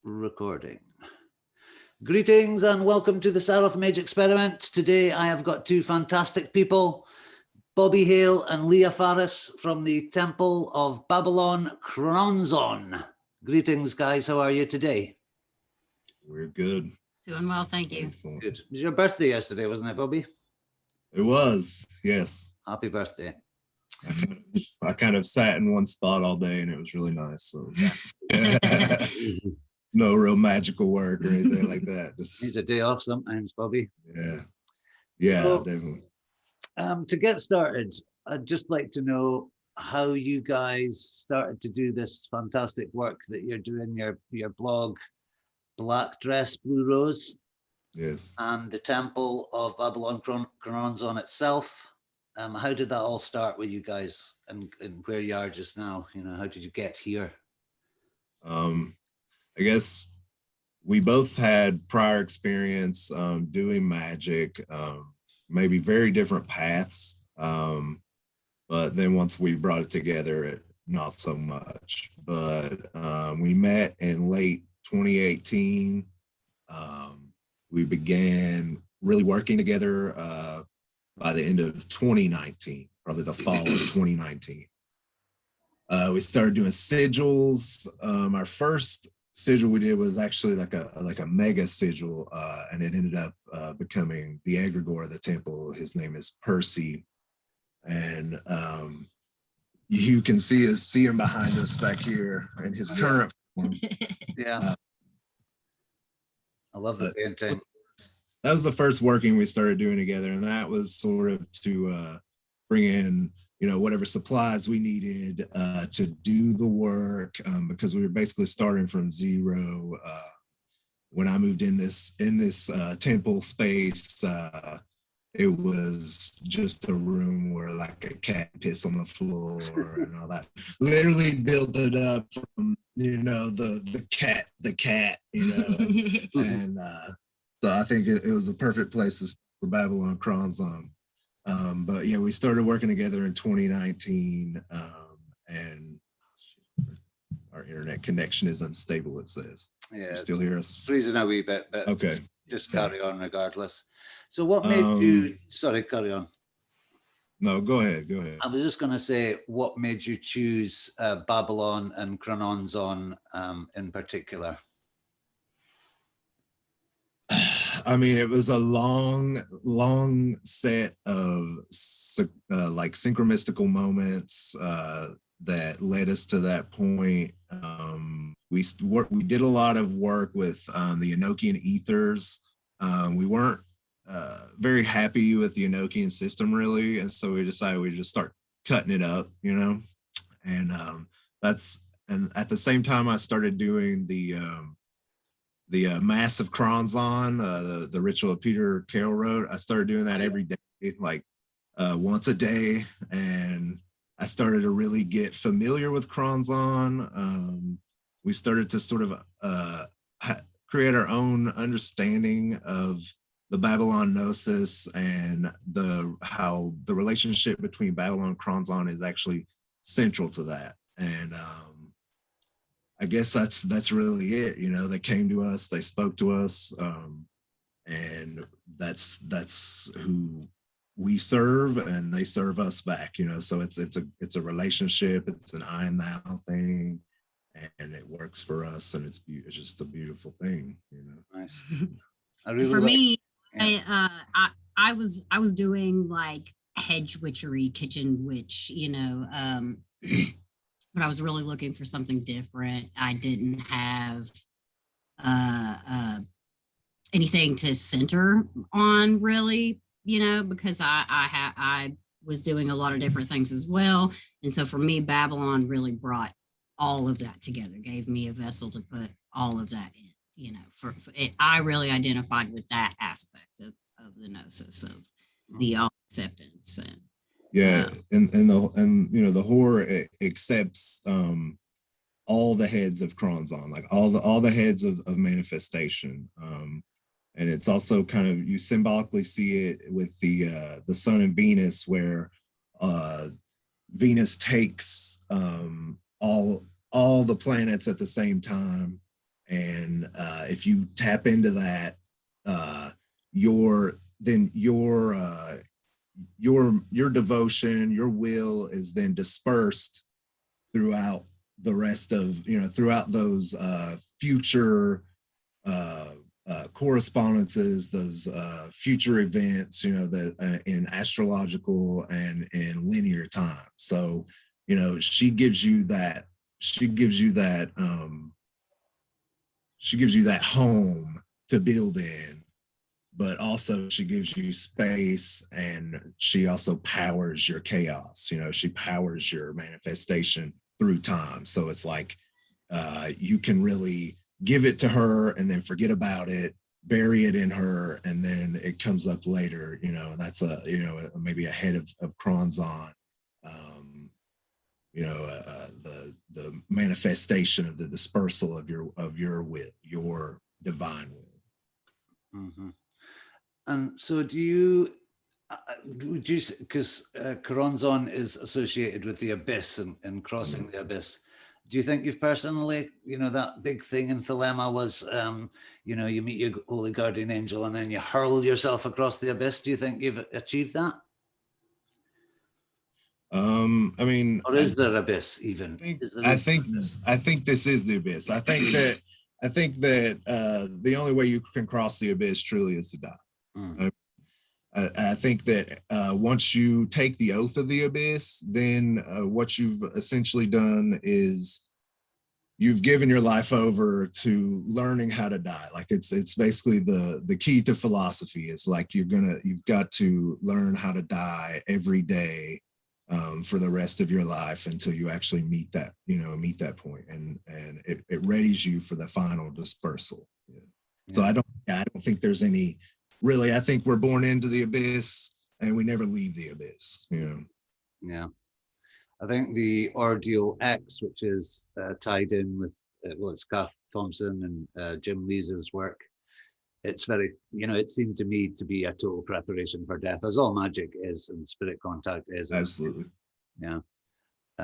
Recording. Greetings and welcome to the Chaos Magick experiment. Today I have got two fantastic people, Bobby Hale and Leah Farris from the Temple of Babalon Choronzon. Greetings, guys. How are you today? We're good. Doing well, thank you. Excellent. Good. It was your birthday yesterday, wasn't it, Bobby? It was, yes. Happy birthday. I kind of sat in one spot all day and it was really nice. So no real magical work or anything like that. Just Needs a day off sometimes, Bobby. Yeah, So, definitely. To get started, I'd just like to know how you guys started to do this fantastic work that you're doing, your blog, Black Dress, Blue Rose, Yes. and the Temple of Babalon Choronzon itself. How did that all start with you guys and where you are just now? You know, how did you get here? I guess we both had prior experience doing magic, maybe very different paths. But then once we brought it together, not so much. But we met in late 2018. We began really working together by the end of 2019, probably the fall of 2019. We started doing sigils. Our first sigil we did was actually like a mega sigil, and it ended up becoming the egregore of the temple. His name is Percy, and you can see him behind us back here in his current form. Yeah, I love the painting. That was the first working we started doing together, and that was sort of to bring in, you know, whatever supplies we needed to do the work, because we were basically starting from zero. When I moved in this temple space, it was just a room where like a cat pissed on the floor and all that. Literally built it up from, you know, the cat, you know, and so I think it was a perfect place to start for Babalon Choronzon. But yeah, we started working together in 2019, and our internet connection is unstable, it says. Yeah, You still hear us? Freezing a wee bit, but Okay. just carry on regardless. So what made you, sorry, carry on. No, go ahead. I was just going to say, what made you choose Babalon and Choronzon in particular? I mean, it was a long set of like synchro-mystical moments that led us to that point. We did a lot of work with the Enochian ethers. We weren't very happy with the Enochian system, really, and so we decided we'd just start cutting it up, you know. And and at the same time, I started doing the Mass of Choronzon, the ritual of Peter Carroll wrote. I started doing that every day, like once a day, and I started to really get familiar with Choronzon. We started to sort of create our own understanding of the Babalon Gnosis and how the relationship between Babalon and Choronzon is actually central to that. And I guess that's really it. You know, they came to us, they spoke to us, and that's who we serve, and they serve us back. You know, so it's a relationship. It's an I and thou thing, and it works for us, and it's just a beautiful thing. You know, Nice. Really for me, yeah. I was doing like hedge witchery, kitchen witch, you know. But I was really looking for something different. I didn't have anything to center on, really, you know, because I was doing a lot of different things as well. And so for me, Babalon really brought all of that together, gave me a vessel to put all of that in, you know, for it. I really identified with that aspect of the gnosis, of the all acceptance. And yeah, and you know, the horror accepts all the heads of Choronzon, like all the heads of manifestation, and it's also kind of, you symbolically see it with the Sun and Venus, where Venus takes all the planets at the same time And if you tap into that, your devotion, your will is then dispersed throughout the rest of, throughout those future correspondences, those future events, that in astrological and in linear time. So, she gives you that home to build in, but also she gives you space, and she also powers your chaos. She powers your manifestation through time. So it's like you can really give it to her and then forget about it, bury it in her, and then it comes up later, and that's maybe ahead of Choronzon. The manifestation of the dispersal of your will, your divine will. Mm-hmm. And so do you, because Choronzon is associated with the abyss and crossing the abyss, do you think you've personally, that big thing in Thelema was, you meet your holy guardian angel and then you hurl yourself across the abyss? Do you think you've achieved that? I mean, or is there abyss even? I think this is the abyss. I think that the only way you can cross the abyss truly is to die. I think that once you take the oath of the abyss, then what you've essentially done is you've given your life over to learning how to die. Like it's basically the key to philosophy is like you've got to learn how to die every day for the rest of your life until you actually meet that point, and it readies you for the final dispersal. Yeah. So I don't think there's any really. I think we're born into the abyss and we never leave the abyss. Yeah. I think the Ordeal X, which is tied in with it's Garth Thompson and Jim Lee's work. It's very, it seemed to me to be a total preparation for death, as all magic is and spirit contact is. Absolutely. Yeah.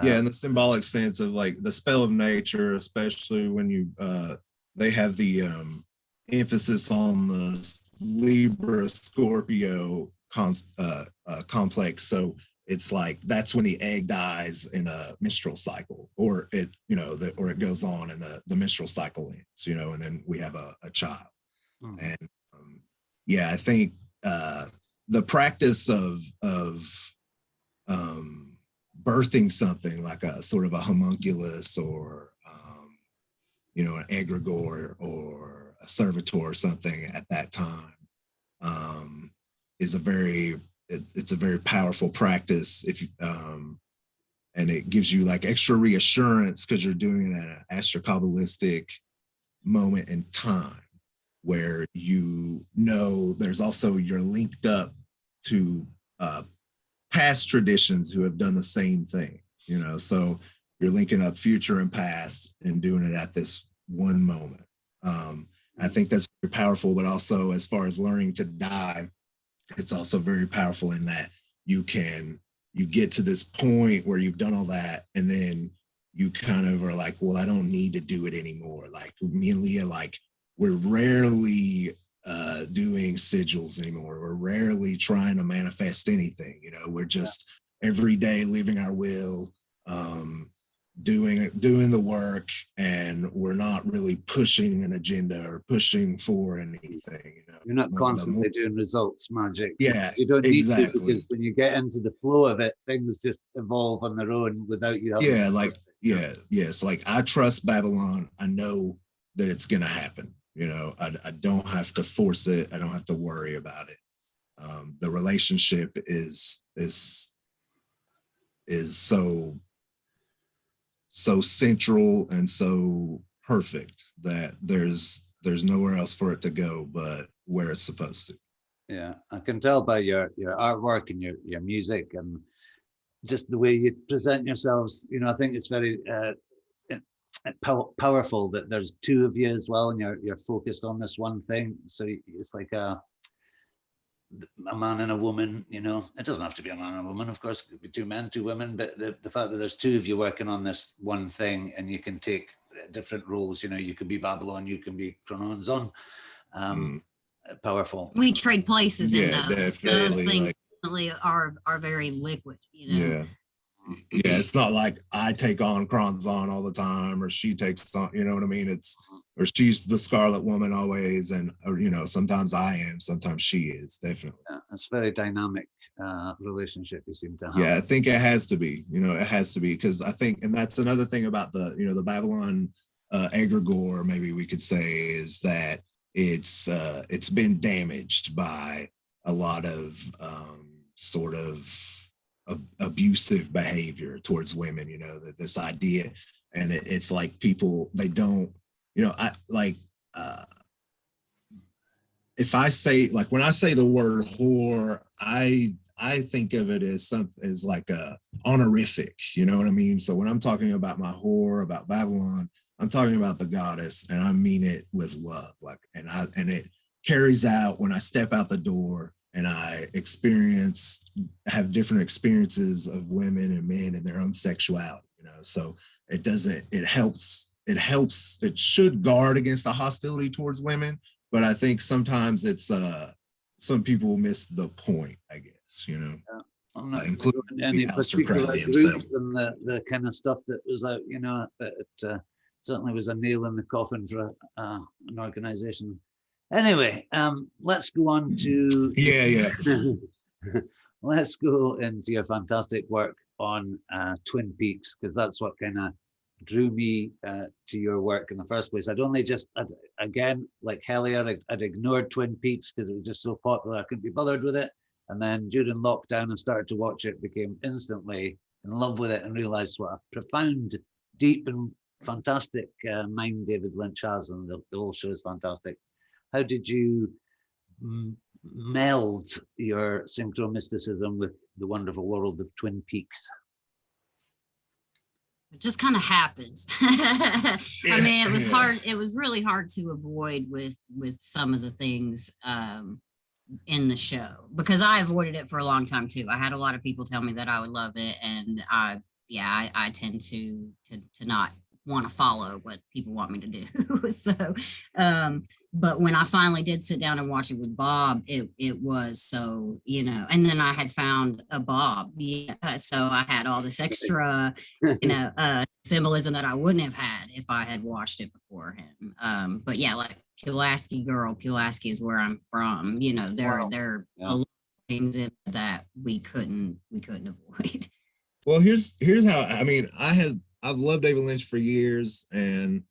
Yeah, in the symbolic sense of like the spell of nature, especially when you they have the emphasis on the Libra Scorpio complex. So it's like that's when the egg dies in a menstrual cycle, or it goes on and the menstrual cycle ends, and then we have a child. And I think the practice of birthing something like a sort of a homunculus or an egregore or a servitor or something at that time is a very powerful practice if you and it gives you like extra reassurance because you're doing it at an astrokabbalistic moment in time where there's also you're linked up to past traditions who have done the same thing, so you're linking up future and past and doing it at this one moment. I think that's very powerful, but also as far as learning to die, it's also very powerful in that you get to this point where you've done all that and then you kind of are like, well, I don't need to do it anymore. Like me and Leah, like we're rarely doing sigils anymore. We're rarely trying to manifest anything. We're just every day living our will, doing the work, and we're not really pushing an agenda or pushing for anything. You're not constantly doing results magic. Yeah, you don't need exactly. to, because when you get into the flow of it, things just evolve on their own without you having. Yes. Like I trust Babylon. I know that it's gonna happen. I don't have to force it. I don't have to worry about it. The relationship is so central and so perfect that there's nowhere else for it to go but where it's supposed to. Yeah, I can tell by your artwork and your music and just the way you present yourselves. I think it's very powerful that there's two of you as well, and you're focused on this one thing. So it's like a man and a woman. It doesn't have to be a man and a woman, of course. It could be two men, two women, but the fact that there's two of you working on this one thing, and you can take different roles. You know, you can be Babylon, you can be Choronzon. Powerful. We trade places in Yeah, those. definitely, Those things like, definitely are very liquid, you know. yeah. Yeah, it's not like I take on Choronzon all the time, or she takes on, you know what I mean? It's, or she's the Scarlet Woman always, and, or, you know, sometimes I am, sometimes she is, definitely. Yeah, it's a very dynamic relationship you seem to have. Yeah, I think it has to be, you know, it has to be, because I think, and that's another thing about the, you know, the Babylon egregore, maybe we could say, is that it's been damaged by a lot of sort of abusive behavior towards women, you know, that this idea, and it's like people, they don't, you know, I like if I say, like, when I say the word whore, I think of it as something, as like a honorific, you know what I mean? So when I'm talking about my whore, about Babylon, I'm talking about the goddess, and I mean it with love, like, and it carries out when I step out the door and I have different experiences of women and men and their own sexuality, you know. So it should guard against the hostility towards women, but I think sometimes it's some people miss the point, I guess, you know. I'm not including any Aleister particular Crowley groups himself. and the kind of stuff that was out, you know, but it certainly was a nail in the coffin for an organization. Anyway, let's go on to let's go into your fantastic work on Twin Peaks, because that's what kind of drew me to your work in the first place. Again, like Hellier, I'd ignored Twin Peaks because it was just so popular, I couldn't be bothered with it. And then during lockdown, I started to watch it, became instantly in love with it, and realized what a profound, deep, and fantastic mind David Lynch has, and the whole show is fantastic. How did you meld your synchro-mysticism with the wonderful world of Twin Peaks? It just kind of happens. I mean, it was hard. It was really hard to avoid with some of the things in the show, because I avoided it for a long time too. I had a lot of people tell me that I would love it, and I tend to not want to follow what people want me to do. So, but when I finally did sit down and watch it with Bob, it was so, you know, and then I had found a Bob, so I had all this extra, you know, symbolism that I wouldn't have had if I had watched it before him. But yeah, like Pulaski is where I'm from. You know, there are a lot of things in that we couldn't avoid. Well, here's how, I mean, I've loved David Lynch for years, and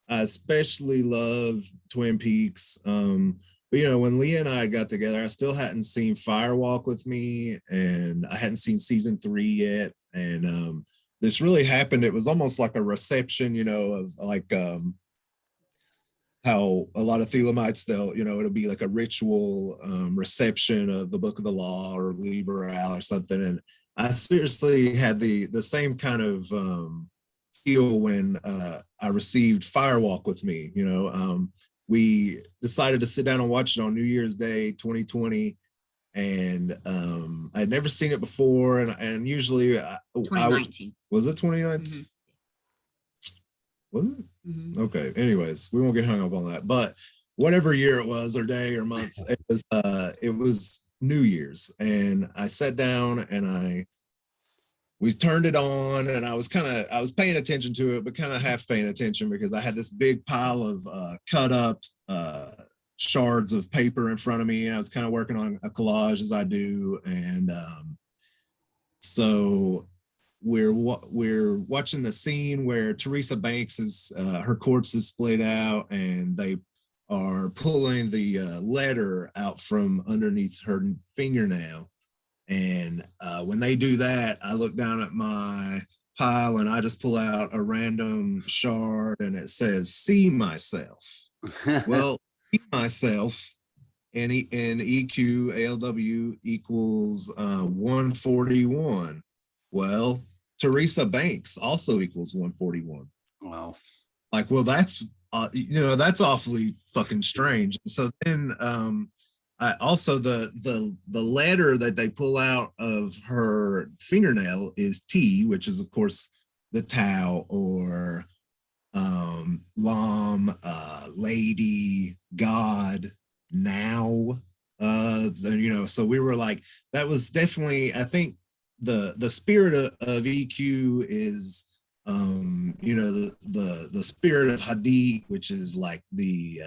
I especially love Twin Peaks. But you know, when Leah and I got together, I still hadn't seen Firewalk with Me, and I hadn't seen season 3 yet. And this really happened. It was almost like a reception, you know, of like how a lot of Thelemites, it'll be like a ritual reception of the Book of the Law or Liberal or something. And I seriously had the same kind of feel when I received Firewalk with Me. You know, we decided to sit down and watch it on New Year's Day 2020, and I'd never seen it before. And usually 2019. Was it 2019? Mm-hmm. Was it? Mm-hmm. Okay. Anyways, we won't get hung up on that. But whatever year it was, or day or month, it was New Year's, and I sat down and we turned it on, and I was paying attention to it, but kind of half paying attention, because I had this big pile of cut up shards of paper in front of me, and I was kind of working on a collage, as I do. And so we're watching the scene where Teresa Banks is her corpse is splayed out, and they are pulling the letter out from underneath her fingernail. And when they do that, I look down at my pile and I just pull out a random shard, and it says, "See myself." Well, see myself in EQ ALW equals 141. Well, Teresa Banks also equals 141. Wow. Like, well, that's that's awfully fucking strange. So then also the letter that they pull out of her fingernail is T, which is of course the Tao, or Lam, Lady, God, Now. So we were like, that was definitely, I think the spirit of EQ is the spirit of Hadith, which is like the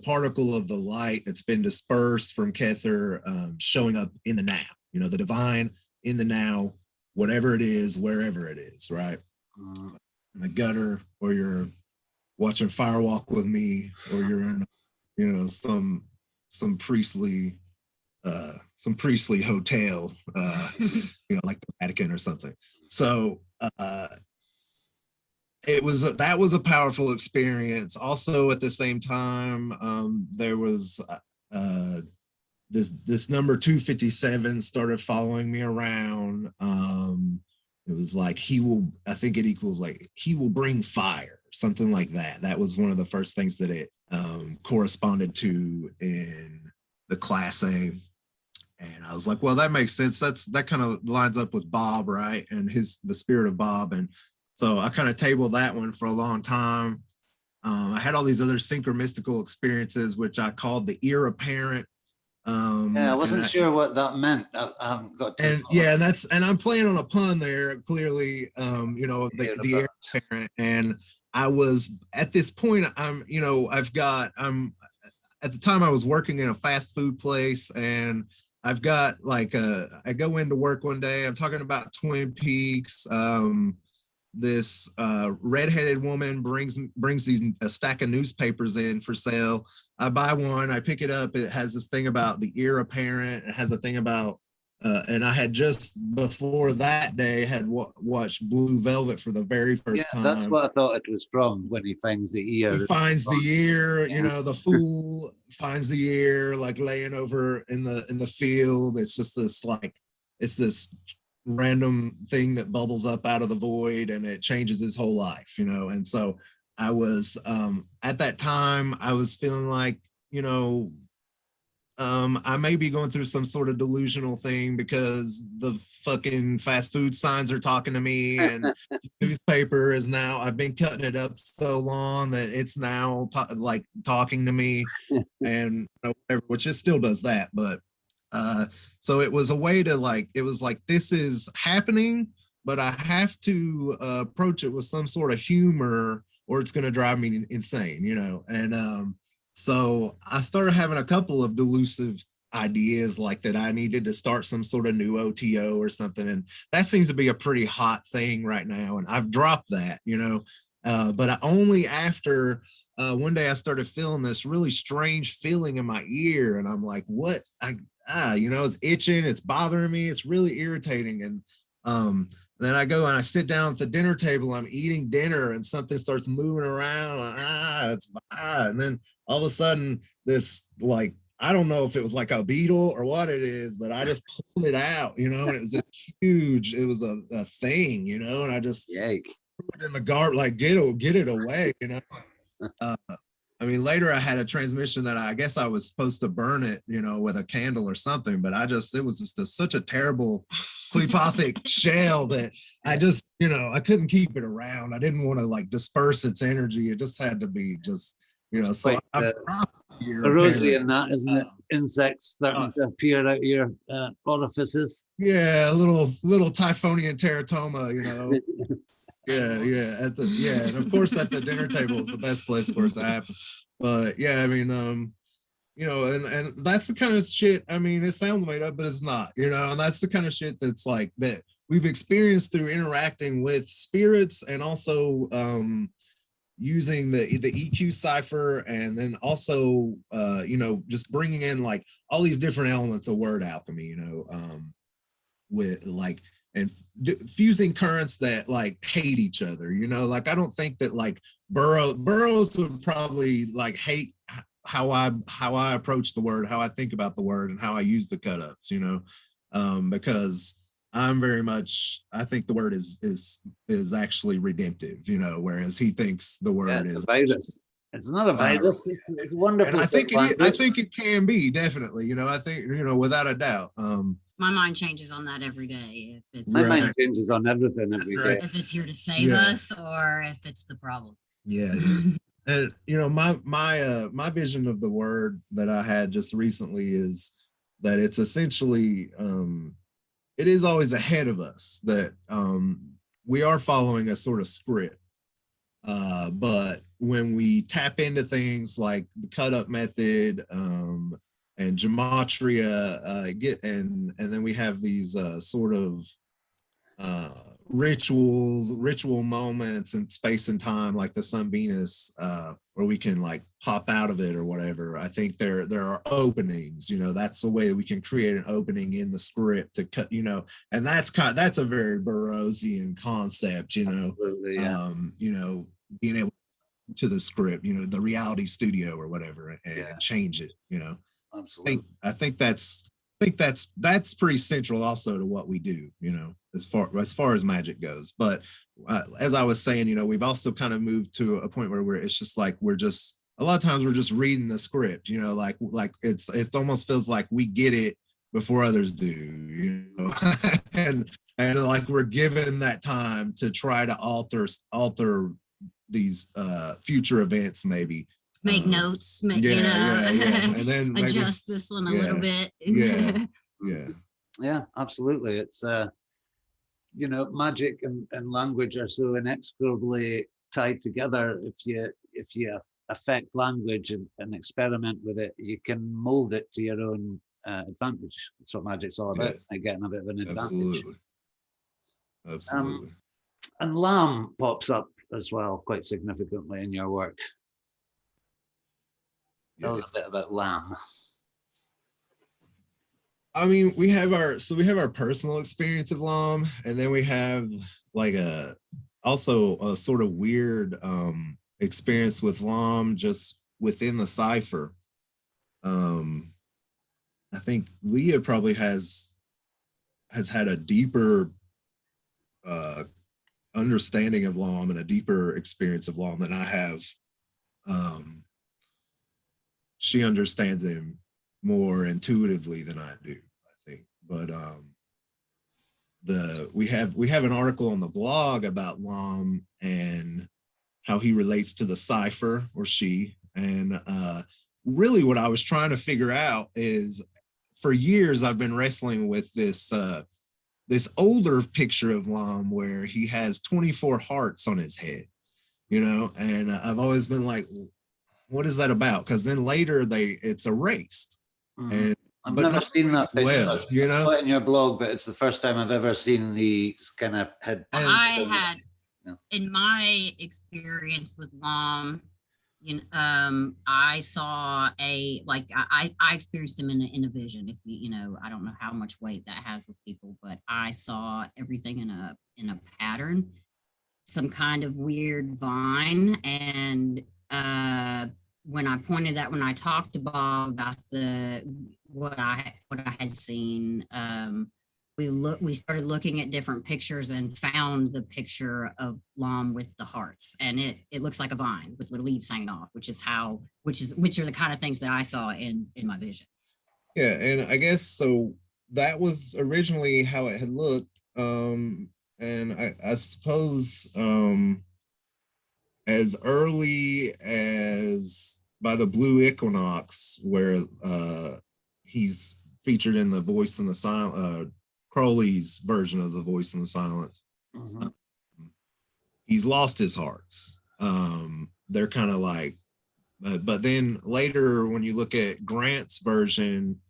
particle of the light that's been dispersed from Kether, showing up in the now, the divine in the now, whatever it is, wherever it is, right? In the gutter, or you're watching Firewalk with Me, or you're in, some priestly hotel, like the Vatican or something. So that was a powerful experience. Also, at the same time, there was this number 257 started following me around. It was like, I think it equals like, he will bring fire, something like that. That was one of the first things that it corresponded to in the class A. And I was like, well, that makes sense. That kind of lines up with Bob, right? And the spirit of Bob. And so I kind of tabled that one for a long time. I had all these other synchro-mystical experiences, which I called the ear apparent. I wasn't sure what that meant. I haven't got to. And I'm playing on a pun there, clearly, the ear apparent. And I was at this point, at the time I was working in a fast food place, and I've got I go into work one day, I'm talking about Twin Peaks. This redheaded woman brings a stack of newspapers in for sale. I buy one, I pick it up. It has this thing about the ear apparent. It has a thing about, and I had just before that day had watched Blue Velvet for the very first time. That's what I thought it was from, when he finds the ear. He finds the ear, the fool finds the ear, like laying over in the field. It's just this this random thing that bubbles up out of the void, and it changes his whole life, And so I was, at that time, I was feeling like, I may be going through some sort of delusional thing, because the fucking fast food signs are talking to me, and newspaper is now, I've been cutting it up so long that it's now talking to me, and whatever, which it still does that. But so it was a way to it was like, this is happening, but I have to approach it with some sort of humor, or it's going to drive me insane, And so I started having a couple of delusive ideas like that. I needed to start some sort of new OTO or something. And that seems to be a pretty hot thing right now. And I've dropped that, but only after one day I started feeling this really strange feeling in my ear. And I'm like, what? It's itching, it's bothering me, it's really irritating. And then I go and I sit down at the dinner table, I'm eating dinner, and something starts moving around. And then all of a sudden, this, I don't know if it was like a beetle or what it is, but I just pulled it out, and it was it was a thing, and I just threw it in the garbage, get it away, later I had a transmission that I guess I was supposed to burn it, with a candle or something, but it was just such a terrible clepothic shell that I just, I couldn't keep it around. I didn't want to disperse its energy. It just had to be just, so like Erosive and that, isn't it? Insects starting to appear out your orifices. Yeah, a little Typhonian teratoma, Yeah, and of course at the dinner table is the best place for it to happen. But yeah, and that's the kind of shit, it sounds made up, but it's not, and that's the kind of shit that's that we've experienced through interacting with spirits, and also using the EQ cipher, and then also just bringing in all these different elements of word alchemy, with and fusing currents that hate each other, I don't think that Burroughs would probably hate how I approach the word, how I think about the word, and how I use the cut ups, because I'm very much, I think the word is actually redemptive, whereas he thinks the word is a virus. It's not a virus. It's wonderful. And I think it can be, definitely, I think, without a doubt. My mind changes on that every day. If it's My Right. mind changes on everything every day. if it's here to save Yeah. us or if it's the problem. Yeah, and you know, my vision of the word that I had just recently is that it's essentially it is always ahead of us, that we are following a sort of script. But when we tap into things like the cut up method and gematria, and then we have these sort of ritual moments in space and time, like the Sun Venus, where we can like pop out of it or whatever. I think there are openings, you know, that's the way we can create an opening in the script to cut, you know, and that's a very Burroughsian concept, you know. Absolutely, yeah. You know, being able to the script, you know, the reality studio or whatever, and Yeah. change it, you know. Absolutely. I think that's pretty central also to what we do, you know, as far as magic goes. But as I was saying, you know, we've also kind of moved to a point where it's just like we're just a lot of times we're just reading the script, you know, like it's almost feels like we get it before others do, you know, and like we're given that time to try to alter these future events, maybe Make notes, yeah, and then maybe, adjust this one a little bit. yeah, Absolutely. It's you know, magic and language are so inexorably tied together. If you affect language and experiment with it, you can mold it to your own advantage. That's what magic's all about, getting a bit of an advantage. Absolutely. And Lamb pops up as well quite significantly in your work. Tell us a bit about Lamb. I mean, we have our personal experience of Lam, and then we have like also a sort of weird experience with Lam just within the cipher. I think Leah probably has had a deeper understanding of Lam and a deeper experience of Lam than I have. She understands him more intuitively than I do, I think. But we have an article on the blog about Lam and how he relates to the cipher, or she. And really what I was trying to figure out is, for years I've been wrestling with this this older picture of Lam where he has 24 hearts on his head, you know, and I've always been like, what is that about? Because then later it's erased. And I've never seen that picture. Well, you know, in your blog, but it's the first time I've ever seen the kind of head. I had, in my experience with Lam, you know, I saw I experienced him in a vision. If you know, I don't know how much weight that has with people, but I saw everything in a pattern, some kind of weird vine, and when I talked to Bob about what I had seen, we started looking at different pictures and found the picture of Lam with the hearts, and it looks like a vine with little leaves hanging off, which are the kind of things that I saw in my vision. Yeah, and I guess so that was originally how it had looked. And I suppose as early as by the Blue Equinox, where he's featured in the Voice in the Silence, Crowley's version of the Voice in the Silence. He's lost his hearts. They're kind of like, but then later when you look at Grant's version,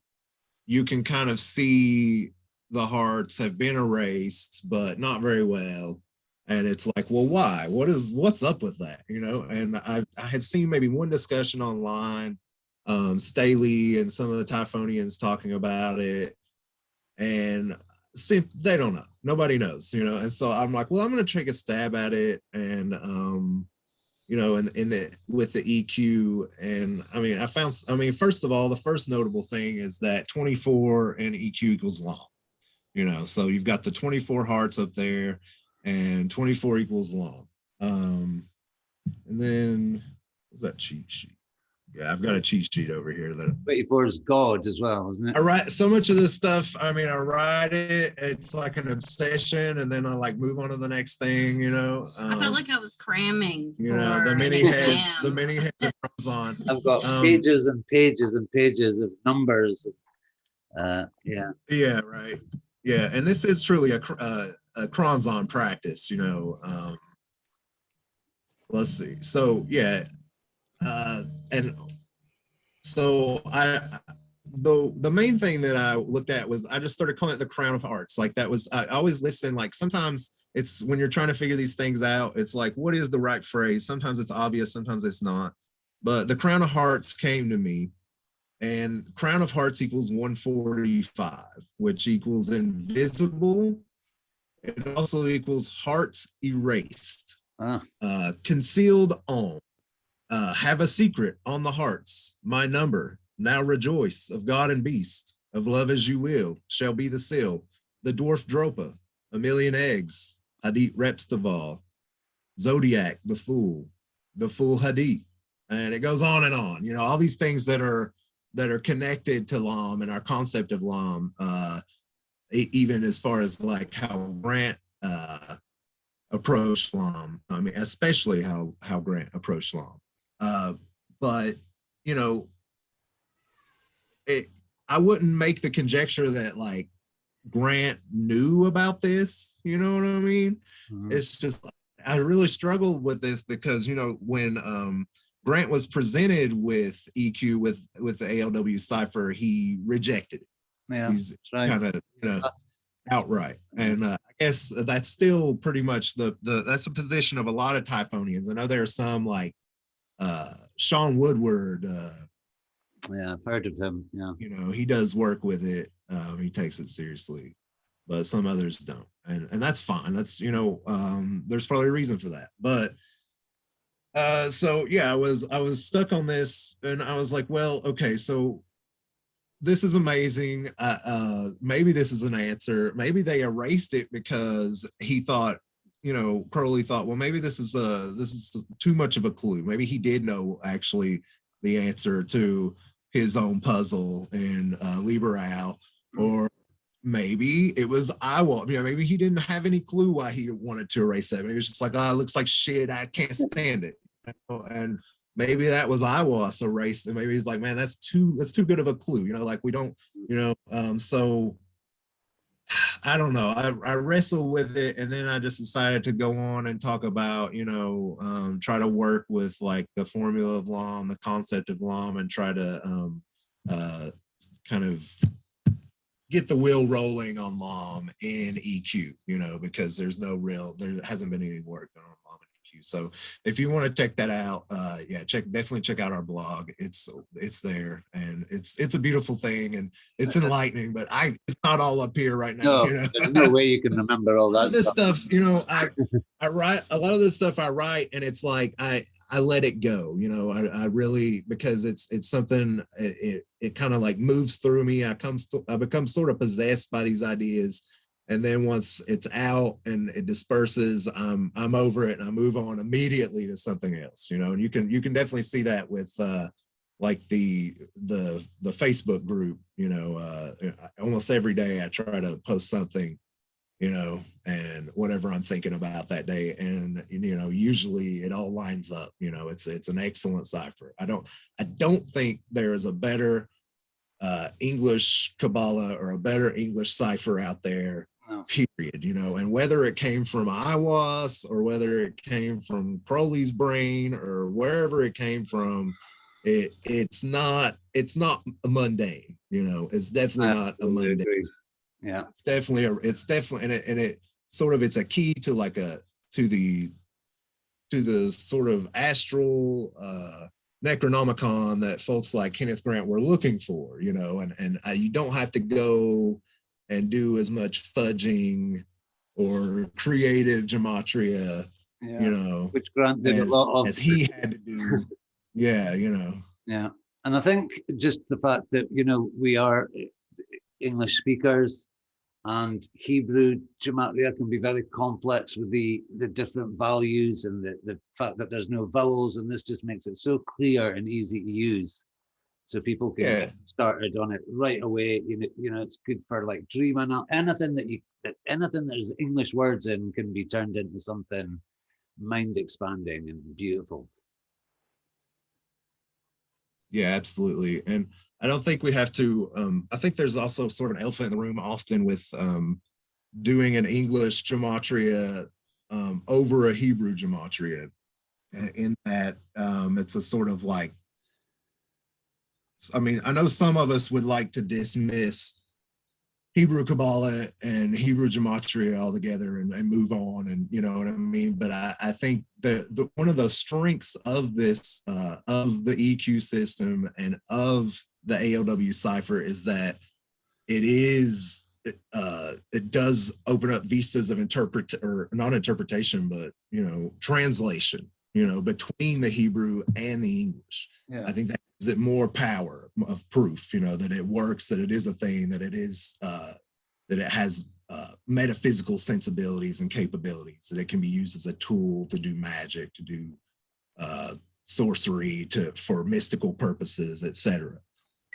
you can kind of see the hearts have been erased, but not very well. And it's like, well, why? What's up with that? You know? And I had seen maybe one discussion online, Staley and some of the Typhonians talking about it, and see, they don't know. Nobody knows, you know. And so I'm like, well, I'm going to take a stab at it, and you know, with the EQ. And I mean, first of all, the first notable thing is that 24 and EQ equals long, you know. So you've got the 24 hearts up there, and 24 equals long. And then what's that cheat sheet? Yeah, I've got a cheat sheet over here that 24 is God as well, isn't it? I write so much of this stuff. I mean, I write it, it's like an obsession, and then I like move on to the next thing, you know. I felt like I was cramming. You know, for the an mini heads, exam. the mini heads of Choronzon. I've got pages and pages and pages of numbers. Yeah. Yeah, right. Yeah, and this is truly a Choronzon practice, you know. Let's see. So yeah, and so the main thing that I looked at was I just started calling it the Crown of Hearts. Like that was I always listen. Like sometimes it's when you're trying to figure these things out, it's like what is the right phrase? Sometimes it's obvious, sometimes it's not. But the Crown of Hearts came to me. And Crown of Hearts equals 145, which equals invisible. It also equals hearts erased, concealed on, have a secret on the hearts. My number, now rejoice of God and beast, of love as you will, shall be the seal. The dwarf Dropa, a million eggs, Hadit Repstaval, Zodiac, the fool Hadit. And it goes on and on, you know, all these things that are connected to LAM and our concept of LAM, even as far as like how Grant approached LAM. I mean, especially how Grant approached LAM. But you know, I wouldn't make the conjecture that like Grant knew about this. You know what I mean? Mm-hmm. It's just I really struggled with this because you know when Grant was presented with EQ with the ALW Cipher, he rejected it. Yeah, he's right. Kind of, you know, outright. And I guess that's still pretty much that's the position of a lot of Typhonians. I know there are some like Sean Woodward. Yeah, I've heard of him. Yeah, you know, he does work with it. He takes it seriously, but some others don't, and that's fine. That's you know, there's probably a reason for that, but. So yeah, I was stuck on this and I was like, well, okay, so this is amazing. Maybe this is an answer. Maybe they erased it because he thought, you know, Crowley thought, well, maybe this is too much of a clue. Maybe he did know actually the answer to his own puzzle in Liberal, or maybe it was Iowa. You know, maybe he didn't have any clue why he wanted to erase that. Maybe it's just like, oh, it looks like shit. I can't stand it. And maybe that was Iwas erased, and maybe he's like, man, that's too good of a clue, you know, like we don't, you know, so I don't know. I wrestled with it, and then I just decided to go on and talk about, you know, try to work with like the formula of LAM, the concept of LAM, and try to kind of get the wheel rolling on LAM in EQ, you know, because there hasn't been any work done on LAM in EQ. So if you want to check that out, yeah, definitely check out our blog. It's there, and it's a beautiful thing, and it's enlightening, but it's not all up here right now. No, you know? There's no way you can remember all that. This stuff, you know, I write a lot of this stuff I write, and it's like I let it go, you know, I really, because it's something, it kind of like moves through me. I become sort of possessed by these ideas. And then once it's out and it disperses, I'm over it and I move on immediately to something else, you know, and you can definitely see that with like the Facebook group, you know, almost every day I try to post something, you know, and whatever I'm thinking about that day. And, you know, usually it all lines up, you know, it's an excellent cipher. I don't think there is a better English Qaballa or a better English cipher out there, period, you know, and whether it came from Iwas or whether it came from Crowley's brain or wherever it came from, it's not mundane, you know, it's definitely not a mundane. Agree. Yeah, it's definitely and it sort of, it's a key to like to the sort of astral Necronomicon that folks like Kenneth Grant were looking for, you know, and you don't have to go and do as much fudging or creative gematria, you know, which Grant did a lot of, as he had to do. Yeah, you know. Yeah, and I think just the fact that, you know, we are English speakers, And Hebrew gematria can be very complex with the different values and the fact that there's no vowels, and this just makes it so clear and easy to use. So people can get started on it right away. You know, it's good for like dreaming. Anything anything there's English words in can be turned into something mind expanding and beautiful. Yeah, absolutely. And I don't think we have to, I think there's also sort of an elephant in the room often with doing an English gematria over a Hebrew gematria, in that it's a sort of like, I mean, I know some of us would like to dismiss Hebrew Qaballa and Hebrew gematria all together and move on, and you know what I mean. But I think the one of the strengths of this of the EQ system and of the ALW Cipher is that it does open up vistas of not interpretation, but you know, translation, you know, between the Hebrew and the English. Yeah. I think that gives it more power of proof, you know, that it works, that it is a thing, that it is that it has metaphysical sensibilities and capabilities, that it can be used as a tool to do magic, to do sorcery, for mystical purposes, etc.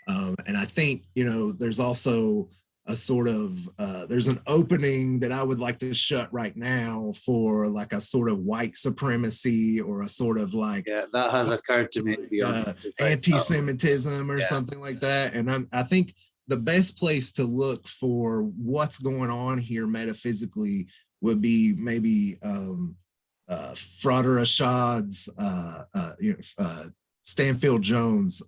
And I think, you know, there's also a sort of, there's an opening that I would like to shut right now for like a sort of white supremacy, or a sort of like, yeah, that has occurred to me, to be honest. Anti-Semitism or something like that. And I think the best place to look for what's going on here metaphysically would be maybe Frater Ashad's, Stanfield Jones,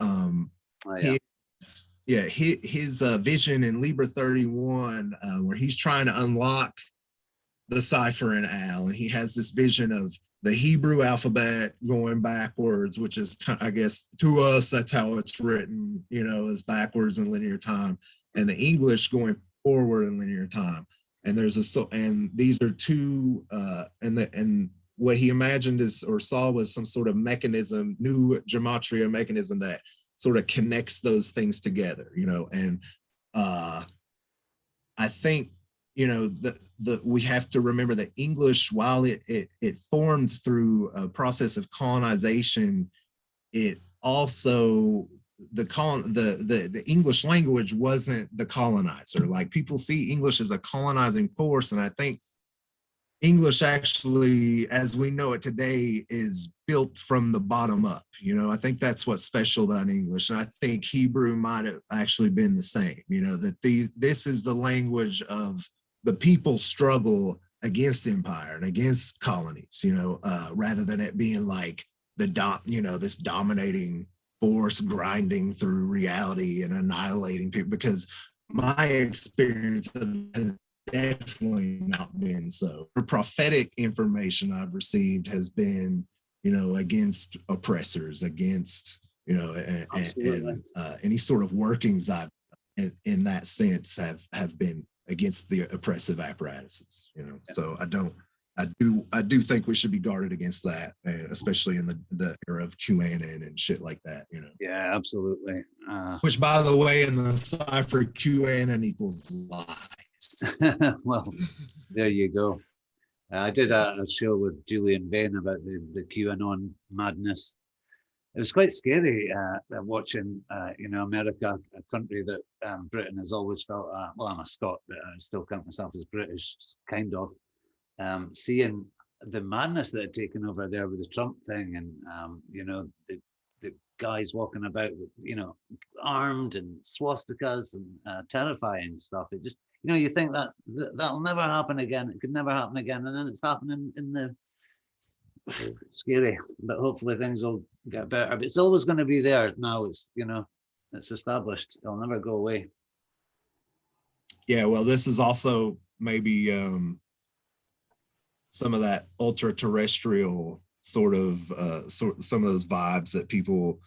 his vision in Libra 31, where he's trying to unlock the cipher in Al, and he has this vision of the Hebrew alphabet going backwards, which is, I guess, to us, that's how it's written, you know, as backwards in linear time, and the English going forward in linear time. And and these are two, and what he imagined or saw was some sort of mechanism, new gematria mechanism that sort of connects those things together, you know. And I think, you know, we have to remember that English, while it formed through a process of colonization, it also, the English language wasn't the colonizer. Like, people see English as a colonizing force, and I think English actually, as we know it today, is built from the bottom up. You know, I think that's what's special about English. And I think Hebrew might have actually been the same, you know, that this is the language of the people's struggle against empire and against colonies, you know, rather than it being like this dominating force grinding through reality and annihilating people. Because my experience has definitely not been so. The prophetic information I've received has been, you know, against oppressors, against, you know, and any sort of workings I've in that sense have been against the oppressive apparatuses, you know. So I do think we should be guarded against that, especially in the era of QAnon and shit like that, you know. Yeah, absolutely. Which, by the way, in the cipher, QAnon equals lies. Well, there you go. I did a show with Julian Vane about the QAnon madness. It was quite scary watching, you know, America, a country that Britain has always felt, well, I'm a Scot, but I still count myself as British, kind of, seeing the madness that had taken over there with the Trump thing, and, you know, the guys walking about with, you know, armed and swastikas and terrifying stuff. It just, you know, you think that'll never happen again. It could never happen again. And then it's happening in the scary, but hopefully things will get better. But it's always going to be there now. It's, you know, it's established. It'll never go away. Yeah, well, this is also maybe some of that ultra-terrestrial some of those vibes that people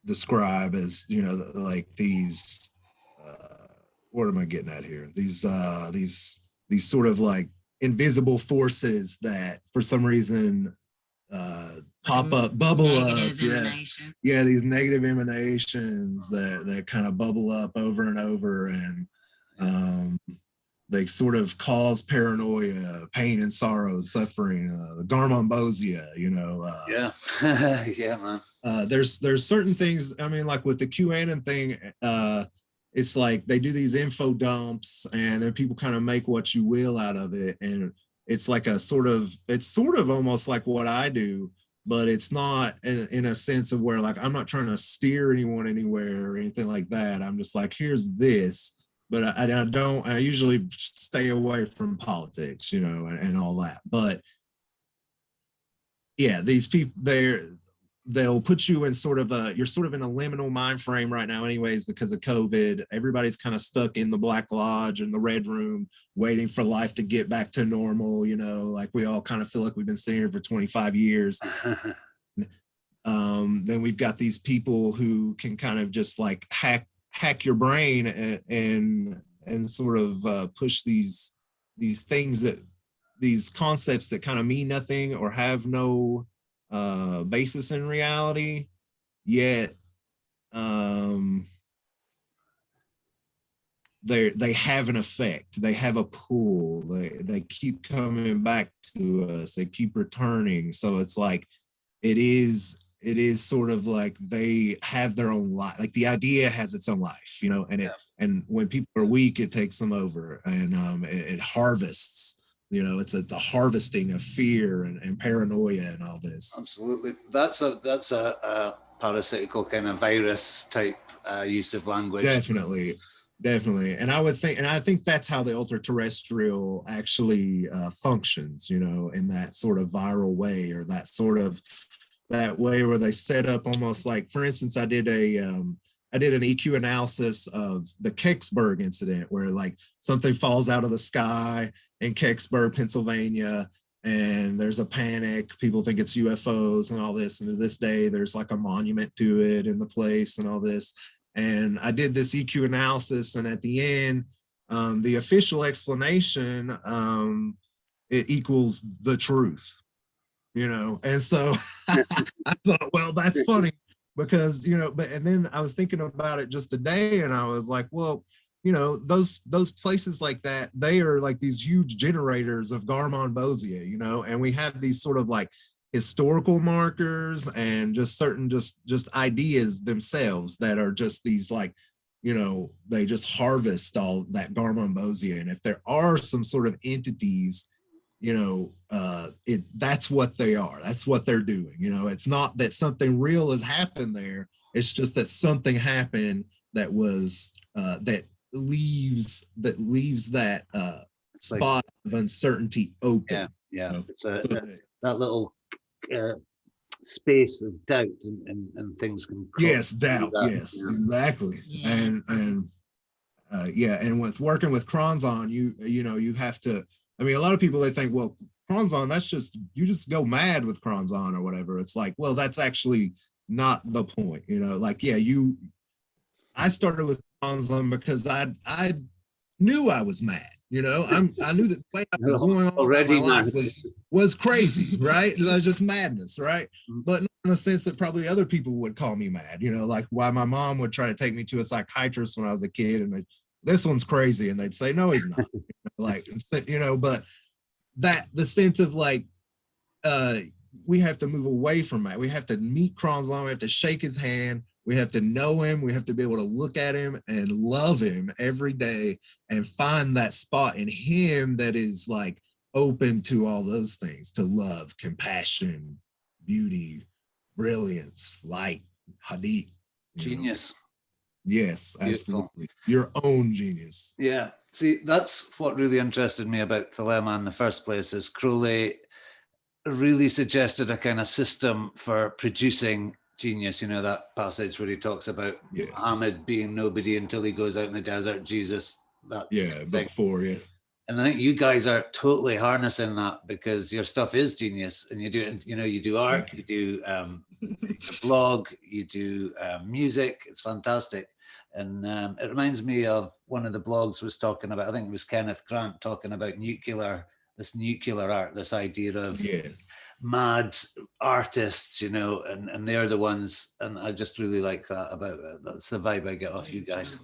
describe as, you know, like these, what am I getting at here? These sort of like invisible forces that for some reason pop up, bubble up. These negative emanations that kind of bubble up over and over. And They sort of cause paranoia, pain and sorrow, suffering, the garmonbosia, Yeah. Yeah, man. There's certain things, I mean, like with the QAnon thing, it's like they do these info dumps and then people kind of make what you will out of it. And it's like it's sort of almost like what I do, but it's not in a sense of where like, I'm not trying to steer anyone anywhere or anything like that. I'm just like, here's this, but I usually stay away from politics, and all that. But yeah, these people, they'll put you in you're sort of in a liminal mind frame right now anyways, because of COVID. Everybody's kind of stuck in the Black Lodge and the Red Room waiting for life to get back to normal, like we all kind of feel like we've been sitting here for 25 years. Then we've got these people who can kind of just like hack your brain and sort of push these things, these concepts that kind of mean nothing or have no basis in reality, yet they have an effect, they have a pull, they keep coming back to us, they keep returning. So it's like it is sort of like they have their own life, like the idea has its own life, and when people are weak, it takes them over, and it harvests. It's a harvesting of fear and paranoia and all this. Absolutely. That's a parasitical kind of virus type use of language. Definitely. And I think that's how the ultra-terrestrial actually functions, in that sort of viral way, or that way where they set up almost like, for instance, I did an EQ analysis of the Kecksburg incident, where like something falls out of the sky in Kecksburg, Pennsylvania, and there's a panic. People think it's UFOs and all this. And to this day, there's like a monument to it in the place and all this. And I did this EQ analysis, and at the end, the official explanation, it equals the truth, And so I thought, well, that's funny because, and then I was thinking about it just today, and I was like, well, those places like that, they are like these huge generators of garmonbosia, and we have these sort of like historical markers and just certain just ideas themselves that are just these like, they just harvest all that garmonbosia. And if there are some sort of entities, that's what they are, that's what they're doing. It's not that something real has happened there, it's just that something happened that was that leaves that spot of uncertainty open. Yeah. It's that little space of doubt and things can doubt. Yes, exactly. Yeah. And and with working with Choronzon, you have to, I mean, a lot of people, they think, well, Choronzon, that's just, you just go mad with Choronzon or whatever. It's like, well, that's actually not the point, like, I started with Choronzon because I knew I was mad, I knew that the way I was going on already, my life was crazy, right? It was just madness, right? But not in the sense that probably other people would call me mad, like why my mom would try to take me to a psychiatrist when I was a kid, and this one's crazy, and they'd say, no, he's not, like, but that the sense of like, we have to move away from that. We have to meet Choronzon, we have to shake his hand, we have to know him, we have to be able to look at him and love him every day and find that spot in him that is like open to all those things, to love, compassion, beauty, brilliance, light, hadith. Genius. Yes, absolutely. Your own genius. Yeah. See, that's what really interested me about Thelema in the first place, is Crowley really suggested a kind of system for producing genius. That passage where he talks about Muhammad being nobody until he goes out in the desert, Jesus. Book 4, yes. And I think you guys are totally harnessing that, because your stuff is genius, and you do it, you do art, you do a blog, you do music. It's fantastic. And it reminds me of one of the blogs was talking about, I think it was Kenneth Grant talking about nuclear art, this idea of mad artists, and they're the ones, and I just really like that about it. That's the vibe I get off you guys.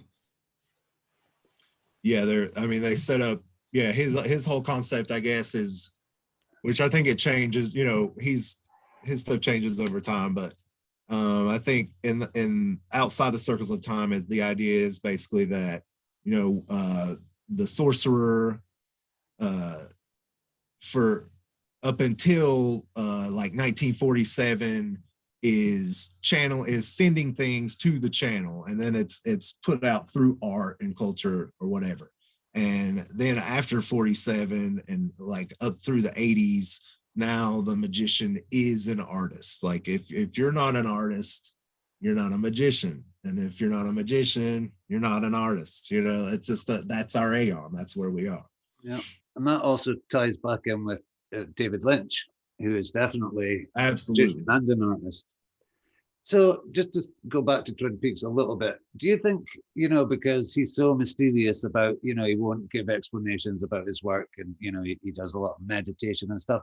yeah, they set up, his whole concept, I guess, is, which I think it changes, his stuff changes over time, but I think in outside the circles of time, the idea is basically that, the sorcerer, for up until like 1947 is sending things to the channel, and then it's put out through art and culture or whatever. And then after 47 and like up through the 80s, now the magician is an artist. Like if you're not an artist, you're not a magician. And if you're not a magician, you're not an artist. It's just that's our aeon. That's where we are. Yeah. And that also ties back in with David Lynch, who is definitely absolutely and an artist. So just to go back to Twin Peaks a little bit, do you think, because he's so mysterious about, he won't give explanations about his work, and, he does a lot of meditation and stuff.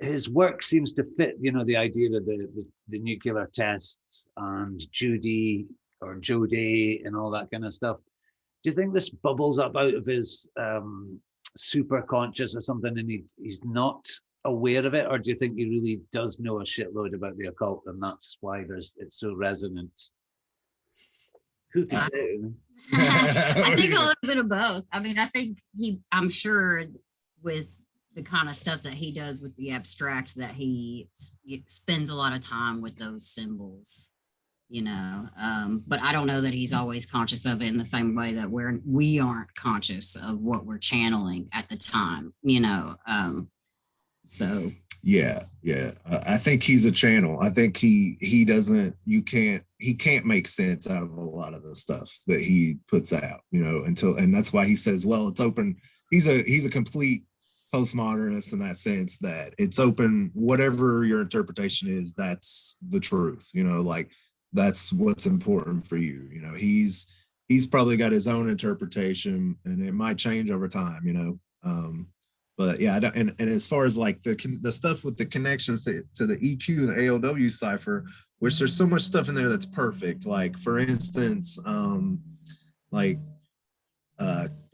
His work seems to fit, the idea of the nuclear tests and Judy or Jody and all that kind of stuff. Do you think this bubbles up out of his super conscious or something, and he's not aware of it, or do you think he really does know a shitload about the occult, and that's why it's so resonant? Who can say? I think a little bit of both. I mean, I think I'm sure with the kind of stuff that he does with the abstract, that he spends a lot of time with those symbols, but I don't know that he's always conscious of it in the same way that we aren't conscious of what we're channeling at the time, so yeah, I think he's a channel. I think he can't make sense out of a lot of the stuff that he puts out, and that's why he says, well, it's open. He's a complete postmodernist in that sense, that it's open, whatever your interpretation is, that's the truth, like that's what's important for you. He's probably got his own interpretation, and it might change over time, but yeah, and as far as like the stuff with the connections to the EQ and the ALW cipher, which there's so much stuff in there that's perfect. Like for instance,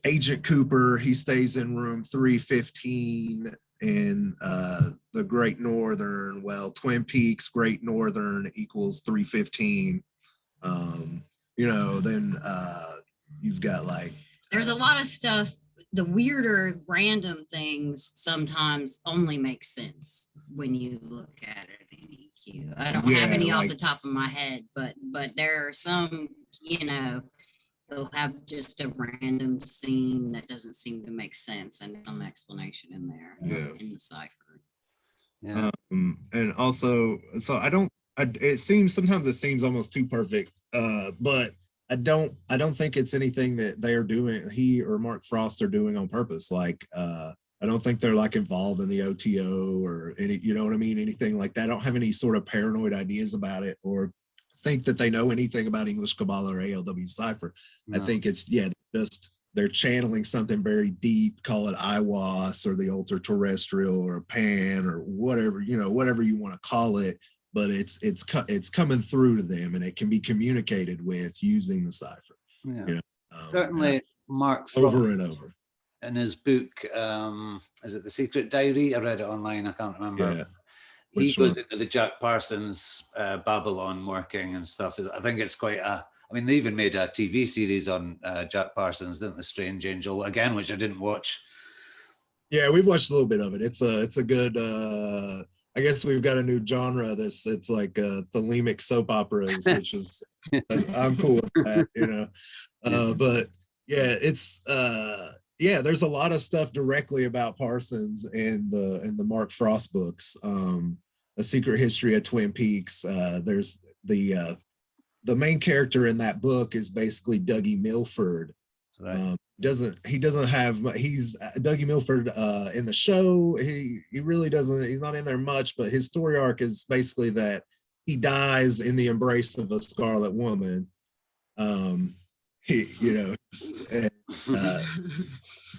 Agent Cooper, he stays in room 315 in the Great Northern. Well, Twin Peaks, Great Northern equals 315. Then you've got like there's a lot of stuff. The weirder random things sometimes only make sense when you look at it in EQ. I don't have any off the top of my head, but there are some, they'll have just a random scene that doesn't seem to make sense, and some explanation in there in the cipher. Yeah. And also, so sometimes it seems almost too perfect, but I don't think it's anything that they're doing, he or Mark Frost are doing on purpose. Like, I don't think they're like involved in the OTO or any, you know what I mean? Anything like that. I don't have any sort of paranoid ideas about it or think that they know anything about English Qaballa or ALW Cipher. No. I think it's, they're channeling something very deep, call it IWAS or the Ultraterrestrial or Pan or whatever, whatever you want to call it. But it's coming through to them, and it can be communicated with using the cipher. Yeah. Certainly, Mark over and over. In his book, is it The Secret Diary? I read it online. I can't remember. Yeah. He goes into the Jack Parsons Babylon working and stuff. I think it's quite they even made a TV series on Jack Parsons, didn't they? Strange Angel, again, which I didn't watch. Yeah, we've watched a little bit of it. It's a good. I guess we've got a new genre. It's like Thelemic soap operas, which is I'm cool with that, But yeah, it's there's a lot of stuff directly about Parsons in the Mark Frost books. A Secret History of Twin Peaks. There's the main character in that book is basically Dougie Milford. Right. He's Dougie Milford in the show. He really doesn't, he's not in there much, but his story arc is basically that he dies in the embrace of a Scarlet Woman.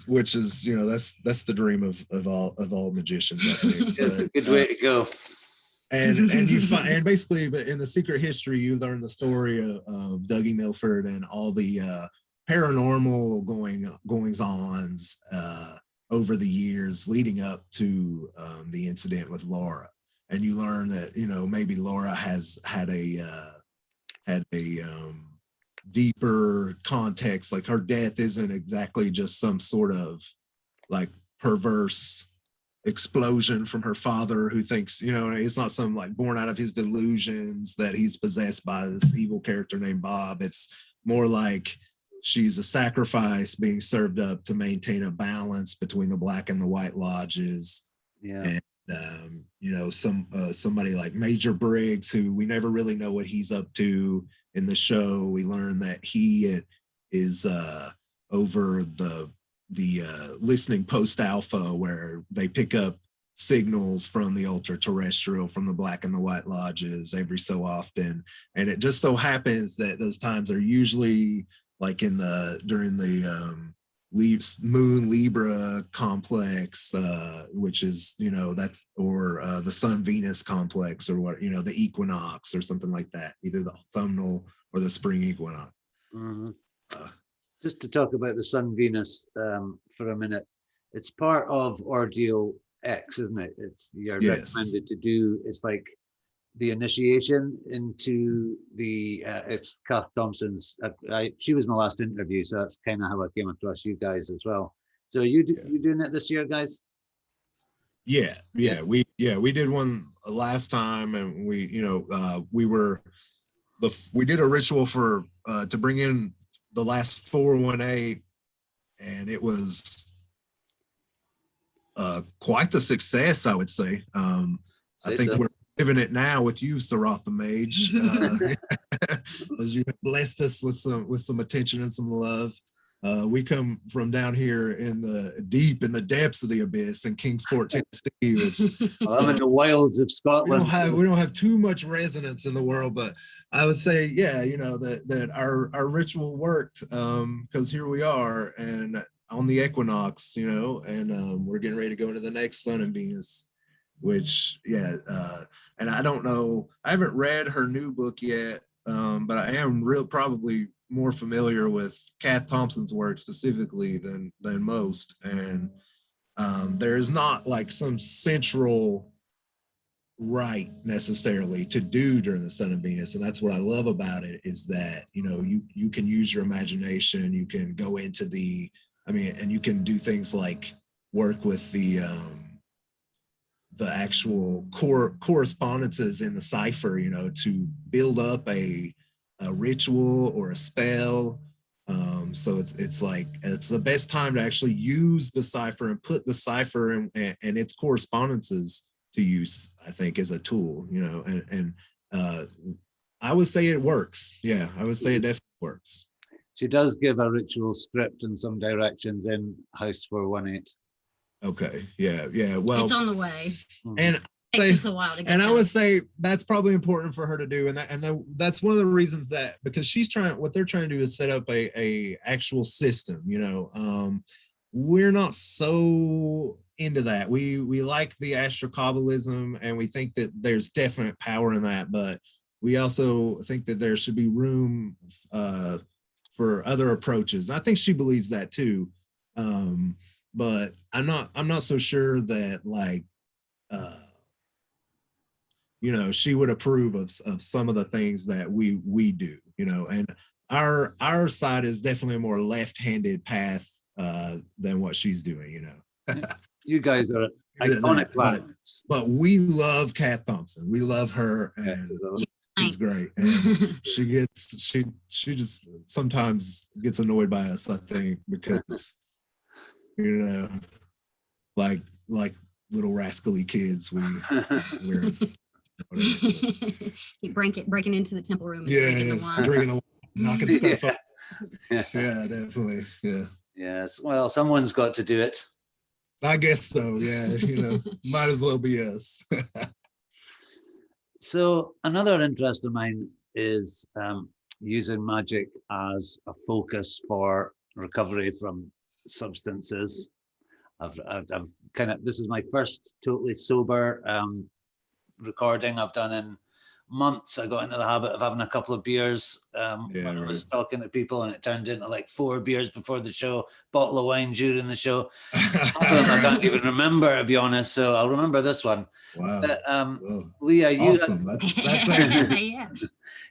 Which is, that's the dream of all magicians, I think. It's a good way to go. And you find, and basically, but in the Secret History, you learn the story of Dougie Milford and all the paranormal goings-ons over the years leading up to the incident with Laura. And you learn that, you know, maybe Laura has had a deeper context, like her death isn't exactly just some sort of like perverse explosion from her father who thinks, you know, it's not some like born out of his delusions that he's possessed by this evil character named Bob. It's more like she's a sacrifice being served up to maintain a balance between the Black and the White lodges. Yeah. And you know, somebody like Major Briggs, who we never really know what he's up to in the show. We learn that he is over the listening post alpha, where they pick up signals from the ultra-terrestrial, from the Black and the White lodges every so often. And it just so happens that those times are usually like during the Moon Libra complex, which is, you know, that's, or the Sun Venus complex, or what, you know, the equinox or something like that, either the autumnal or the spring equinox. Mm-hmm. Just to talk about the Sun Venus for a minute, it's part of Ordeal X, isn't it? It's, you're recommended to do, it's like the initiation into the, it's Kath Thompson's, she was my last interview, so that's kind of how I came across you guys as well. So you doing it this year, guys? Yeah, we did one last time, and we, you know, we did a ritual for to bring in the last 418, and it was quite the success, I would say. I think we're living it now with you, Sarath the Mage, as you have blessed us with some attention and some love. We come from down here in the depths of the abyss in Kingsport, Tennessee, which I'm in the wilds of Scotland. We don't have too much resonance in the world, but I would say, yeah, you know, that our ritual worked, because here we are, and on the equinox, you know, and we're getting ready to go into the next Sun and Venus, which, yeah, and I don't know, I haven't read her new book yet, but I am probably more familiar with Kath Thompson's work specifically than most, and there is not like some central right necessarily to do during the Sun and Venus, and that's what I love about it, is that, you know, you can use your imagination, you can go into and you can do things like work with the actual correspondences in the cipher, you know, to build up a ritual or a spell. So it's like, it's the best time to actually use the cipher and put the cipher and its correspondences to use, I think, as a tool, you know, and I would say it works. Yeah, I would say it definitely works. She does give a ritual script and some directions in House 418. Okay, yeah. Well, it's on the way. And it takes us a while to get. And I would say that's probably important for her to do, and that's one of the reasons, that because what they're trying to do is set up a actual system. You know, we're not so into that. We like the astrokabbalism, and we think that there's definite power in that, but we also think that there should be room for other approaches. I think she believes that too, but I'm not so sure that, like, you know, she would approve of some of the things that we do, you know, and our side is definitely a more left-handed path than what she's doing, you know. You guys are iconoclasts. But we love Kath Thompson. We love her, and she's great. And she just sometimes gets annoyed by us, I think, because, you know, like little rascally kids, we're breaking into the temple room. Drinking the wine, knocking stuff up. Yeah, definitely. Yeah. Yes. Well, someone's got to do it. I guess so. Yeah. You know, might as well be us. So another interest of mine is using magic as a focus for recovery from substances. I've kind of, this is my first totally sober recording I've done in months, I got into the habit of having a couple of beers when I was talking to people, and it turned into like 4 beers before the show, bottle of wine during the show. Some of them I can't even remember, to be honest, so I'll remember this one. Wow. But, Leah, you awesome. That's excellent. Yeah.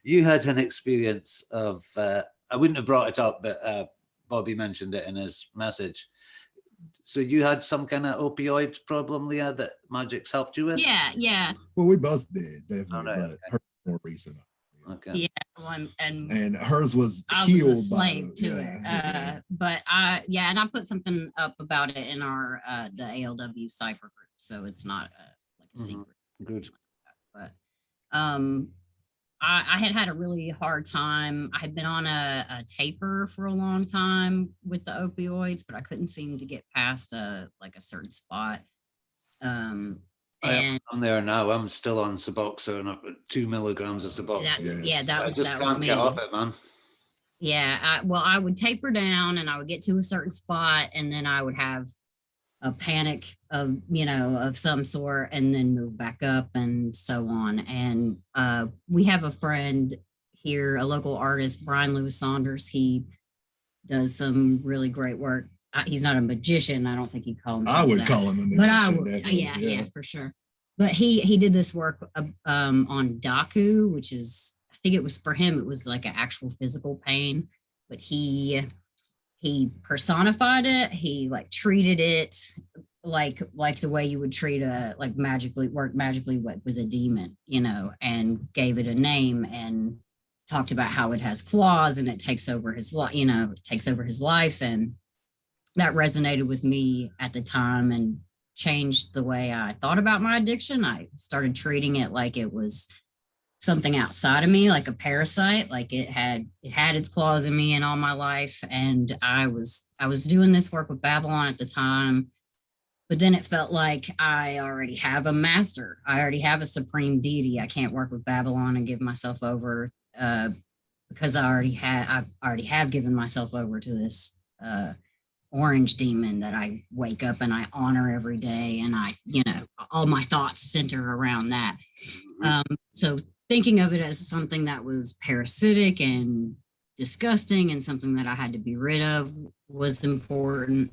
You had an experience of, I wouldn't have brought it up, but Bobby mentioned it in his message. So you had some kind of opioid problem, Leah, that Magick's helped you with? Yeah. Well, we both did, definitely, right, but okay. hers more recent. Okay. Yeah. Well, and hers was I healed was a slave to it. yeah. But and I put something up about it in our the ALW Cipher group, so it's not like a secret. Good. But I had a really hard time. I had been on a taper for a long time with the opioids, but I couldn't seem to get past like a certain spot. And I'm there now. I'm still on Suboxone, up at 2 milligrams of Suboxone. That was me. Get off it, man. Yeah, I would taper down, and I would get to a certain spot, and then I would have a panic of some sort, and then move back up, and so on. And we have a friend here, a local artist, Brian Lewis Saunders. He does some really great work. He's not a magician. I don't think he'd call himself I would that. call him a magician. But I would, yeah, for sure. But he did this work on Daku, which is, I think it was for him, it was like an actual physical pain, but he personified it. He like treated it like the way you would treat work magically with a demon, and gave it a name and talked about how it has claws and it takes over his life, and that resonated with me at the time and changed the way I thought about my addiction. I started treating it like it was something outside of me, like a parasite, like it had its claws in me and all my life. And I was doing this work with Babalon at the time, but then it felt like I already have a master. I already have a supreme deity. I can't work with Babalon and give myself over because I already have given myself over to this orange demon that I wake up and I honor every day. And all my thoughts center around that. So thinking of it as something that was parasitic and disgusting and something that I had to be rid of was important.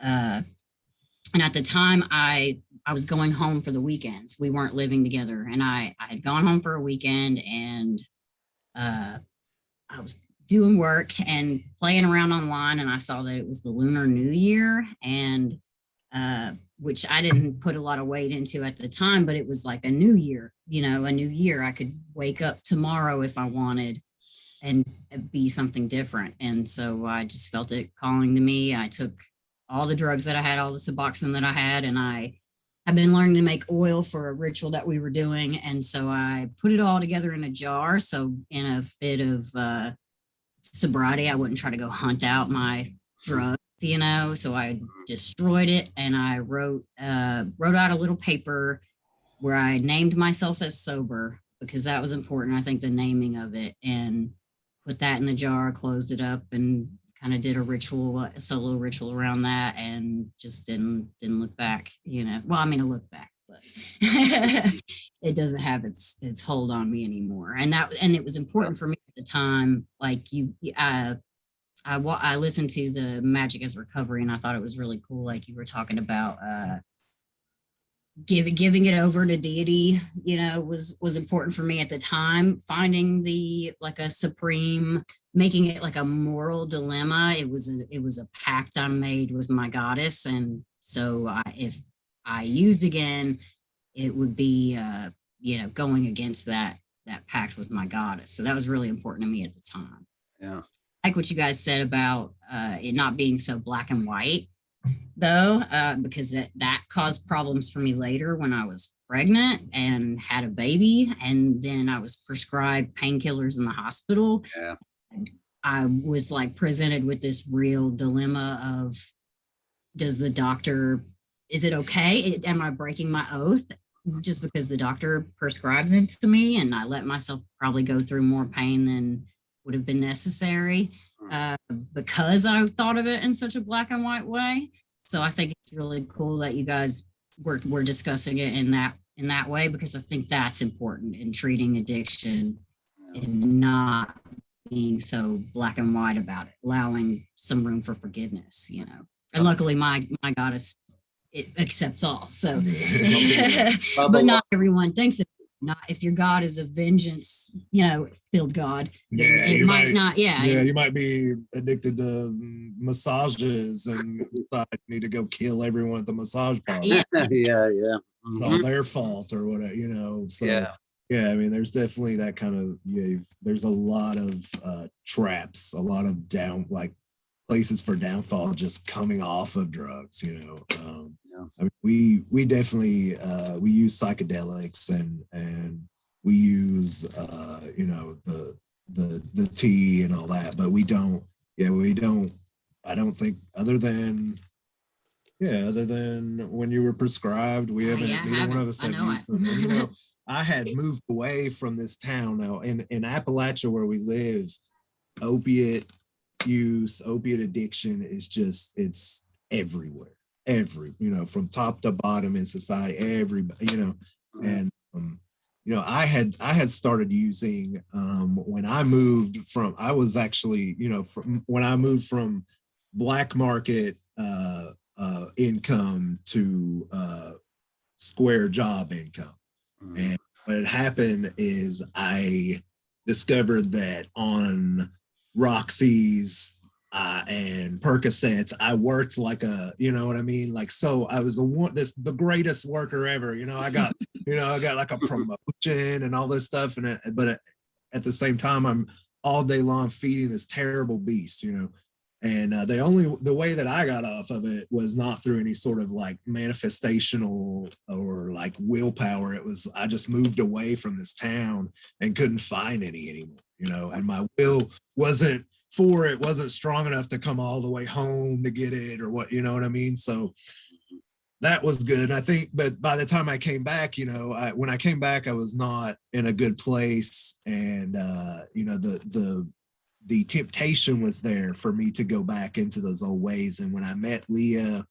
And at the time I was going home for the weekends. We weren't living together, and I had gone home for a weekend, and I was doing work and playing around online, and I saw that it was the Lunar New Year, and which I didn't put a lot of weight into at the time, but it was like a new year, a new year. I could wake up tomorrow if I wanted and be something different. And so I just felt it calling to me. I took all the drugs that I had, all the Suboxone that I had, and I've been learning to make oil for a ritual that we were doing. And so I put it all together in a jar. So in a fit of sobriety, I wouldn't try to go hunt out my drugs, so I destroyed it, and I wrote out a little paper where I named myself as sober, because that was important. I think the naming of it, and put that in the jar, closed it up, and kind of did a solo ritual around that, and just didn't look back, well, I mean, I look back, but it doesn't have its hold on me anymore. And it was important for me at the time. Like I listened to the Magic as Recovery, and I thought it was really cool. Like you were talking about giving it over to deity, was important for me at the time. Finding a supreme, making it like a moral dilemma. It was a pact I made with my goddess, and so if I used again, it would be going against that pact with my goddess. So that was really important to me at the time. Yeah. Like what you guys said about it not being so black and white, though, because that caused problems for me later when I was pregnant and had a baby, and then I was prescribed painkillers in the hospital. Yeah. I was like presented with this real dilemma of, is it okay? Am I breaking my oath just because the doctor prescribed it to me, and I let myself probably go through more pain than would have been necessary because I thought of it in such a black and white way. So I think it's really cool that you guys were discussing it in in that way, because I think that's important in treating addiction and not being so black and white about it, allowing some room for forgiveness, you know. And luckily my goddess, it accepts all. So, but not everyone thinks of it. Not if your God is a vengeance, you know, filled God. Yeah, it might not. Yeah, you might be addicted to massages and need to go kill everyone at the massage parlor. Yeah. It's all their fault or whatever, you know. So yeah, I mean, there's definitely that kind of there's a lot of traps, a lot of places for downfall just coming off of drugs, you know. I mean, we definitely we use psychedelics and we use you know, the tea and all that, but we don't I don't think other than when you were prescribed, we haven't, neither one of us have used them. And, you know, I had moved away from this town. Now in Appalachia where we live, opiate use, opiate addiction is just, it's everywhere. You know, from top to bottom in society, everybody, you know. And you know, I had started using when I moved from, I was actually, you know, when I moved from black market income to square job income. And what had happened is I discovered that on Roxy's and Percocets, I worked like a, you know what I mean? Like, so I was the greatest worker ever, you know. I got, you know, I got like a promotion and all this stuff. But at the same time, I'm all day long feeding this terrible beast, you know. And the way that I got off of it was not through any sort of like manifestational or like willpower. It was, I just moved away from this town and couldn't find any anymore, you know, and my will wasn't strong enough to come all the way home to get it or what, you know what I mean? So that was good. I think, but by the time I came back, you know, when I came back, I was not in a good place. And, you know, the temptation was there for me to go back into those old ways. And when I met Leah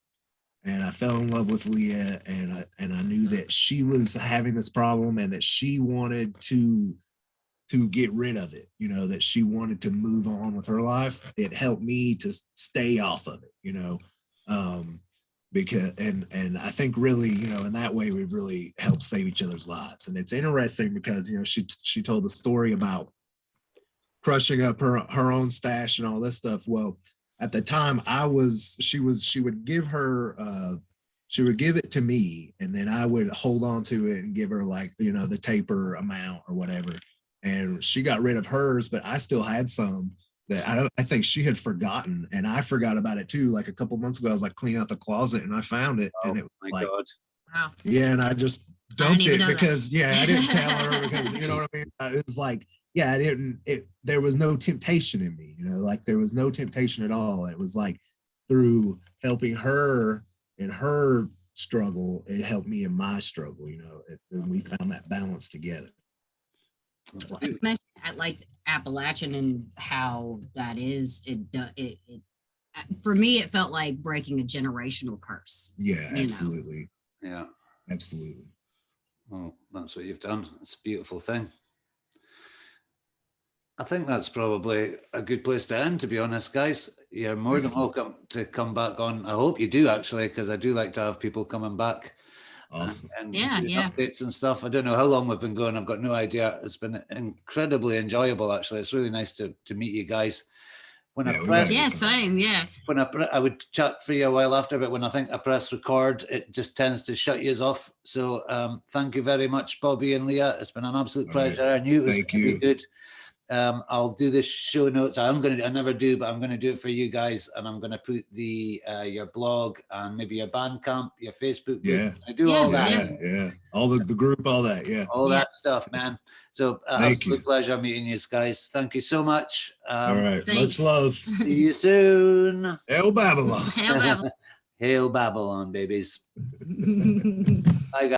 and I fell in love with Leah and I knew that she was having this problem and that she wanted to get rid of it, you know, that she wanted to move on with her life, it helped me to stay off of it, you know, because, and I think really, you know, in that way, we've really helped save each other's lives. And it's interesting because, you know, she told the story about crushing up her own stash and all this stuff. Well, at the time she would give it to me and then I would hold on to it and give her like, you know, the taper amount or whatever. And she got rid of hers, but I still had some that I think she had forgotten, and I forgot about it too. Like a couple months ago, I was like cleaning out the closet and I found it, and it was my like, God. Wow. Yeah, and I just dumped it because I didn't tell her because you know what I mean. It was like, yeah, there was no temptation in me, you know, like there was no temptation at all. It was like through helping her in her struggle, it helped me in my struggle, you know, and we found that balance together. Well, I mentioned like Appalachian and how that is, it for me, it felt like breaking a generational curse. Yeah, absolutely. Know? Yeah, absolutely. Well, that's what you've done. It's a beautiful thing. I think that's probably a good place to end, to be honest, guys. You're more than welcome to come back on. I hope you do, actually, because I do like to have people coming back. Awesome. And yeah. updates and stuff. I don't know how long we've been going. I've got no idea. It's been incredibly enjoyable, actually. It's really nice to meet you guys. When I press, same. When I would chat for you a while after, but when I think I press record, it just tends to shut you off. So thank you very much, Bobby and Leah. It's been an absolute pleasure. I knew it was going to be good. I'll do the show notes. I never do, but I'm going to do it for you guys, and I'm going to put the your blog and maybe your Bandcamp, your Facebook group. I do all that. Yeah. All the group, all that. All that stuff, man. So absolute pleasure meeting you guys. Thank you so much. All right. Thanks. Much love. See you soon. Hail Babylon. Hail Babylon. Hail Babylon, babies. Bye, guys.